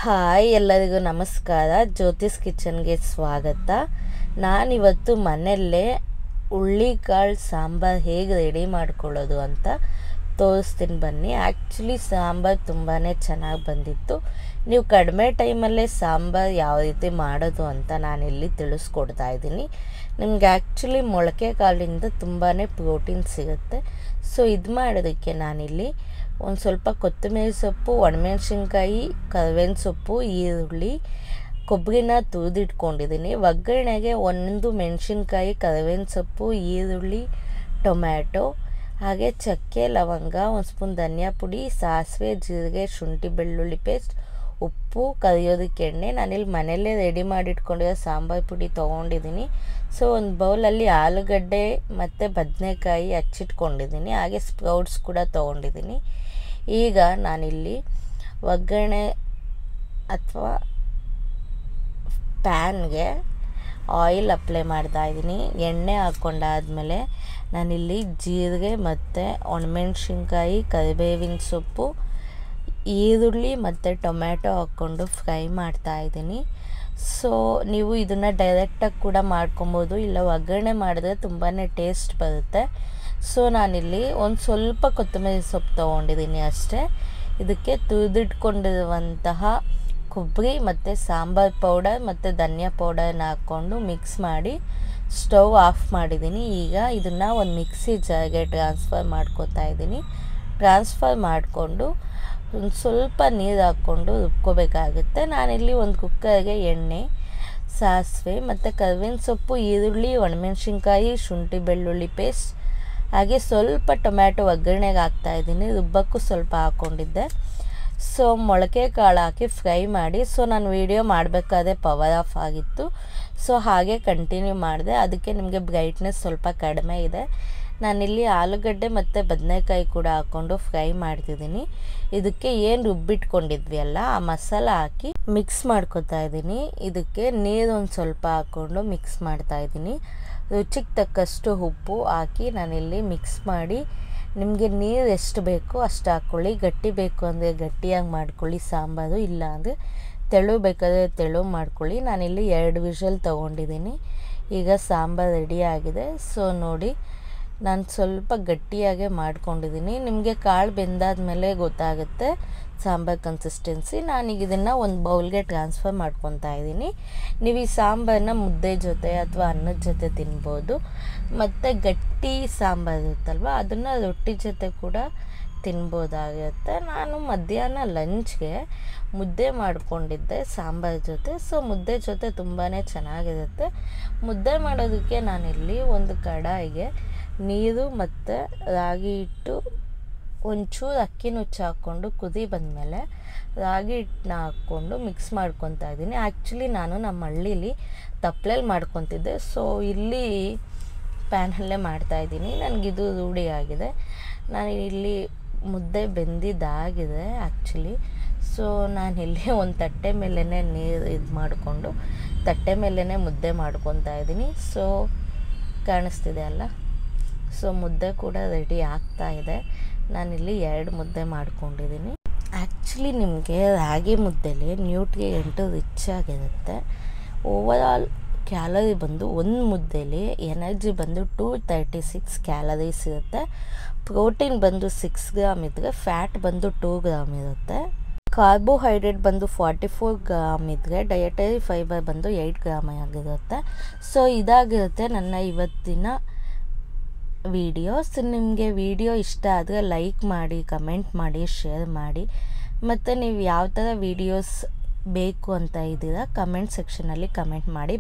Hi ಎಲ್ಲರಿಗೂ ನಮಸ್ಕಾರ. ಜ್ಯೋತಿಸ್ ಕಿಚನ್ಗೆ ಸ್ವಾಗತ. ನಾನಿವತ್ತು ಮನೆಯಲ್ಲೇ ಹುಳ್ಳಿಕಾಳು ಸಾಂಬಾರು ಹೇಗೆ ರೆಡಿ ಮಾಡ್ಕೊಳ್ಳೋದು ಅಂತ ತೋರಿಸ್ತೀನಿ ಬನ್ನಿ. ಆ್ಯಕ್ಚುಲಿ ಸಾಂಬಾರು ತುಂಬಾ ಚೆನ್ನಾಗಿ ಬಂದಿತ್ತು. ನೀವು ಕಡಿಮೆ ಟೈಮಲ್ಲೇ ಸಾಂಬಾರು ಯಾವ ರೀತಿ ಮಾಡೋದು ಅಂತ ನಾನಿಲ್ಲಿ ತಿಳಿಸ್ಕೊಡ್ತಾ ಇದ್ದೀನಿ. ನಿಮ್ಗೆ ಆ್ಯಕ್ಚುಲಿ ಮೊಳಕೆ ಕಾಳಿಂದ ತುಂಬಾ ಪ್ರೋಟೀನ್ ಸಿಗುತ್ತೆ. ಸೊ ಇದು ಮಾಡೋದಕ್ಕೆ ನಾನಿಲ್ಲಿ ಒಂದು ಸ್ವಲ್ಪ ಕೊತ್ತಂಬರಿ ಸೊಪ್ಪು, ಒಣಮೆಣಸಿನ್ಕಾಯಿ, ಕರಿಬೇವಿನ ಸೊಪ್ಪು, ಈರುಳ್ಳಿ, ಕೊಬ್ಬರಿನ ತುರಿದಿಟ್ಕೊಂಡಿದ್ದೀನಿ. ಒಗ್ಗರಣೆಗೆ ಒಂದು ಮೆಣಸಿನ್ಕಾಯಿ, ಕರಿಬೇವಿನ ಸೊಪ್ಪು, ಈರುಳ್ಳಿ, ಟೊಮ್ಯಾಟೊ, ಹಾಗೆ ಚಕ್ಕೆ, ಲವಂಗ, ಒಂದು ಸ್ಪೂನ್ ಧನಿಯಾ ಪುಡಿ, ಸಾಸಿವೆ, ಜೀರಿಗೆ, ಶುಂಠಿ ಬೆಳ್ಳುಳ್ಳಿ ಪೇಸ್ಟ್, ಉಪ್ಪು, ಕರಿಯೋದಕ್ಕೆ ಎಣ್ಣೆ. ನಾನಿಲ್ಲಿ ಮನೆಯಲ್ಲೇ ರೆಡಿ ಮಾಡಿಟ್ಕೊಂಡಿರೋ ಸಾಂಬಾರು ಪುಡಿ ತೊಗೊಂಡಿದ್ದೀನಿ. ಸೊ ಒಂದು ಬೌಲಲ್ಲಿ ಆಲೂಗಡ್ಡೆ ಮತ್ತು ಬದನೆಕಾಯಿ ಹಚ್ಚಿಟ್ಕೊಂಡಿದ್ದೀನಿ. ಹಾಗೆ ಸ್ಪ್ರೌಟ್ಸ್ ಕೂಡ ತೊಗೊಂಡಿದ್ದೀನಿ. ಈಗ ನಾನಿಲ್ಲಿ ಒಗ್ಗರಣೆ ಅಥವಾ ಪ್ಯಾನ್ಗೆ ಆಯಿಲ್ ಅಪ್ಲೈ ಮಾಡ್ತಾಯಿದ್ದೀನಿ. ಎಣ್ಣೆ ಹಾಕ್ಕೊಂಡಾದ್ಮೇಲೆ ನಾನಿಲ್ಲಿ ಜೀರಿಗೆ ಮತ್ತು ಒಣಮೆಣ್ಸಿನ್ಕಾಯಿ, ಕರಿಬೇವಿನ ಸೊಪ್ಪು, ಈರುಳ್ಳಿ ಮತ್ತು ಟೊಮ್ಯಾಟೊ ಹಾಕ್ಕೊಂಡು ಫ್ರೈ ಮಾಡ್ತಾಯಿದ್ದೀನಿ. ಸೊ ನೀವು ಇದನ್ನು ಡೈರೆಕ್ಟಾಗಿ ಕೂಡ ಮಾಡ್ಕೊಬೋದು, ಇಲ್ಲ ಒಗ್ಗರಣೆ ಮಾಡಿದ್ರೆ ತುಂಬಾ ಟೇಸ್ಟ್ ಬರುತ್ತೆ. ಸೊ ನಾನಿಲ್ಲಿ ಒಂದು ಸ್ವಲ್ಪ ಕೊತ್ತಂಬರಿ ಸೊಪ್ಪು ತೊಗೊಂಡಿದ್ದೀನಿ ಅಷ್ಟೇ. ಇದಕ್ಕೆ ತುರಿದಿಟ್ಕೊಂಡಿರುವಂತಹ ಕೊಬ್ಬರಿ ಮತ್ತು ಸಾಂಬಾರು ಪೌಡರ್ ಮತ್ತು ಧನಿಯಾ ಪೌಡರ್ನ ಹಾಕ್ಕೊಂಡು ಮಿಕ್ಸ್ ಮಾಡಿ ಸ್ಟವ್ ಆಫ್ ಮಾಡಿದ್ದೀನಿ. ಈಗ ಇದನ್ನು ಒಂದು ಮಿಕ್ಸಿ ಜಾರ್ಗೆ ಟ್ರಾನ್ಸ್ಫರ್ ಮಾಡ್ಕೊತಾ ಇದ್ದೀನಿ. ಟ್ರಾನ್ಸ್ಫರ್ ಮಾಡಿಕೊಂಡು ಒಂದು ಸ್ವಲ್ಪ ನೀರು ಹಾಕ್ಕೊಂಡು ರುಬ್ಕೋಬೇಕಾಗುತ್ತೆ. ನಾನಿಲ್ಲಿ ಒಂದು ಕುಕ್ಕರ್ಗೆ ಎಣ್ಣೆ, ಸಾಸಿವೆ ಮತ್ತು ಕರಿಬೇವಿನ ಸೊಪ್ಪು, ಈರುಳ್ಳಿ, ಒಣಮೆಣಸಿನ್ಕಾಯಿ, ಶುಂಠಿ ಬೆಳ್ಳುಳ್ಳಿ ಪೇಸ್ಟ್, ಹಾಗೆ ಸ್ವಲ್ಪ ಟೊಮ್ಯಾಟೊ ಒಗ್ಗರಣೆಗೆ ಹಾಕ್ತಾಯಿದ್ದೀನಿ. ರುಬ್ಬಕ್ಕೂ ಸ್ವಲ್ಪ ಹಾಕ್ಕೊಂಡಿದ್ದೆ. ಸೊ ಮೊಳಕೆ ಕಾಳು ಹಾಕಿ ಫ್ರೈ ಮಾಡಿ. ಸೊ ನಾನು ವೀಡಿಯೋ ಮಾಡಬೇಕಾದ್ರೆ ಪವರ್ ಆಫ್ ಆಗಿತ್ತು. ಸೊ ಹಾಗೆ ಕಂಟಿನ್ಯೂ ಮಾಡಿದೆ. ಅದಕ್ಕೆ ನಿಮಗೆ ಬ್ರೈಟ್ನೆಸ್ ಸ್ವಲ್ಪ ಕಡಿಮೆ ಇದೆ. ನಾನಿಲ್ಲಿ ಆಲೂಗಡ್ಡೆ ಮತ್ತು ಬದನೆಕಾಯಿ ಕೂಡ ಹಾಕ್ಕೊಂಡು ಫ್ರೈ ಮಾಡ್ತಿದ್ದೀನಿ. ಇದಕ್ಕೆ ಏನು ರುಬ್ಬಿಟ್ಕೊಂಡಿದ್ವಿ ಅಲ್ಲ, ಆ ಮಸಾಲ ಹಾಕಿ ಮಿಕ್ಸ್ ಮಾಡ್ಕೊತಾ ಇದ್ದೀನಿ. ಇದಕ್ಕೆ ನೀರು ಒಂದು ಸ್ವಲ್ಪ ಹಾಕ್ಕೊಂಡು ಮಿಕ್ಸ್ ಮಾಡ್ತಾಯಿದ್ದೀನಿ. ರುಚಿಗೆ ತಕ್ಕಷ್ಟು ಉಪ್ಪು ಹಾಕಿ ನಾನಿಲ್ಲಿ ಮಿಕ್ಸ್ ಮಾಡಿ, ನಿಮಗೆ ನೀರು ಎಷ್ಟು ಬೇಕೋ ಅಷ್ಟು ಹಾಕ್ಕೊಳ್ಳಿ. ಗಟ್ಟಿ ಬೇಕು ಅಂದರೆ ಗಟ್ಟಿಯಾಗಿ ಮಾಡ್ಕೊಳ್ಳಿ ಸಾಂಬಾರು, ಇಲ್ಲ ಅಂದರೆ ತೆಳು ಬೇಕಾದರೆ ತೆಳು ಮಾಡ್ಕೊಳ್ಳಿ. ನಾನಿಲ್ಲಿ 2 ವಿಷಲ್ ತೊಗೊಂಡಿದ್ದೀನಿ. ಈಗ ಸಾಂಬಾರು ರೆಡಿಯಾಗಿದೆ. ಸೊ ನೋಡಿ, ನಾನು ಸ್ವಲ್ಪ ಗಟ್ಟಿಯಾಗೆ ಮಾಡ್ಕೊಂಡಿದ್ದೀನಿ. ನಿಮಗೆ ಕಾಳು ಬೆಂದಾದ್ಮೇಲೆ ಗೊತ್ತಾಗುತ್ತೆ ಸಾಂಬಾರು ಕನ್ಸಿಸ್ಟೆನ್ಸಿ. ನಾನೀಗ ಇದನ್ನು ಒಂದು ಬೌಲ್ಗೆ ಟ್ರಾನ್ಸ್ಫರ್ ಮಾಡ್ಕೊತಾ ಇದ್ದೀನಿ. ನೀವು ಈ ಸಾಂಬಾರನ್ನ ಮುದ್ದೆ ಜೊತೆ ಅಥವಾ ಅನ್ನದ ಜೊತೆ ತಿನ್ಬೋದು. ಮತ್ತು ಗಟ್ಟಿ ಸಾಂಬಾರು ಇರುತ್ತಲ್ವ, ಅದನ್ನು ರೊಟ್ಟಿ ಜೊತೆ ಕೂಡ ತಿನ್ಬೋದಾಗಿರುತ್ತೆ. ನಾನು ಮಧ್ಯಾಹ್ನ ಲಂಚ್ಗೆ ಮುದ್ದೆ ಮಾಡ್ಕೊಂಡಿದ್ದೆ ಸಾಂಬಾರು ಜೊತೆ. ಸೊ ಮುದ್ದೆ ಜೊತೆ ತುಂಬಾ ಚೆನ್ನಾಗಿರುತ್ತೆ. ಮುದ್ದೆ ಮಾಡೋದಕ್ಕೆ ನಾನಿಲ್ಲಿ ಒಂದು ಕಡಾಯಿಗೆ ನೀರು ಮತ್ತು ರಾಗಿ ಹಿಟ್ಟು, ಒಂಚೂರು ಅಕ್ಕಿ ನುಚ್ಚು ಹಾಕ್ಕೊಂಡು ಕುದಿ ಬಂದಮೇಲೆ ರಾಗಿ ಹಿಟ್ಟನ್ನ ಹಾಕ್ಕೊಂಡು ಮಿಕ್ಸ್ ಮಾಡ್ಕೊತಾ ಇದ್ದೀನಿ. ಆ್ಯಕ್ಚುಲಿ ನಾನು ನಮ್ಮ ಹಳ್ಳೀಲಿ ತಪ್ಪಲೆಯಲ್ಲಿ ಮಾಡ್ಕೊತಿದ್ದೆ. ಸೊ ಇಲ್ಲಿ ಪ್ಯಾನಲ್ಲೇ ಮಾಡ್ತಾಯಿದ್ದೀನಿ. ನನಗಿದು ರೂಢಿ ಆಗಿದೆ. ನಾನು ಇಲ್ಲಿ ಮುದ್ದೆ ಬೆಂದಿದ್ದಾಗಿದೆ ಆ್ಯಕ್ಚುಲಿ. ಸೊ ನಾನಿಲ್ಲಿ ಒಂದು ತಟ್ಟೆ ಮೇಲೇ ನೀರು ಇದು ಮಾಡಿಕೊಂಡು ತಟ್ಟೆ ಮೇಲೇ ಮುದ್ದೆ ಮಾಡ್ಕೊತಾ ಇದ್ದೀನಿ. ಸೊ ಕಾಣಿಸ್ತಿದೆ ಅಲ್ಲ. ಸೊ ಮುದ್ದೆ ಕೂಡ ರೆಡಿ ಆಗ್ತಾಯಿದೆ. ನಾನಿಲ್ಲಿ 2 ಮುದ್ದೆ ಮಾಡ್ಕೊಂಡಿದ್ದೀನಿ. ಆ್ಯಕ್ಚುಲಿ ನಿಮಗೆ ರಾಗಿ ಮುದ್ದೆಲಿ ನ್ಯೂಟ್ರಿಯೆಂಟ್ ರಿಚ್ ಆಗಿರುತ್ತೆ. ಓವರಾಲ್ ಕ್ಯಾಲರಿ ಬಂದು ಒಂದು ಮುದ್ದೆಲಿ ಎನರ್ಜಿ ಬಂದು 236 ಕ್ಯಾಲರೀಸ್ ಇರುತ್ತೆ. ಪ್ರೋಟೀನ್ ಬಂದು 6 ಗ್ರಾಮ್ ಇದ್ದರೆ ಫ್ಯಾಟ್ ಬಂದು 2 ಗ್ರಾಮ್ ಇರುತ್ತೆ. ಕಾರ್ಬೋಹೈಡ್ರೇಟ್ ಬಂದು 44 ಗ್ರಾಮ್ ಇದ್ದರೆ ಡಯಟರಿ ಫೈಬರ್ ಬಂದು 8 ಗ್ರಾಮ್ ಆಗಿರುತ್ತೆ. ಸೊ ಇದಾಗಿರುತ್ತೆ ನನ್ನ ಇವತ್ತಿನ ವಿಡಿಯೋಸ್. ನಿಮಗೆ ವಿಡಿಯೋ ಇಷ್ಟ ಆದರೆ ಲೈಕ್ ಮಾಡಿ, ಕಮೆಂಟ್ ಮಾಡಿ, ಶೇರ್ ಮಾಡಿ. ಮತ್ತು ನೀವು ಯಾವ ಥರ ವಿಡಿಯೋಸ್ ಬೇಕು ಅಂತ ಇದ್ದೀರಾ ಕಮೆಂಟ್ ಸೆಕ್ಷನಲ್ಲಿ ಕಮೆಂಟ್ ಮಾಡಿ.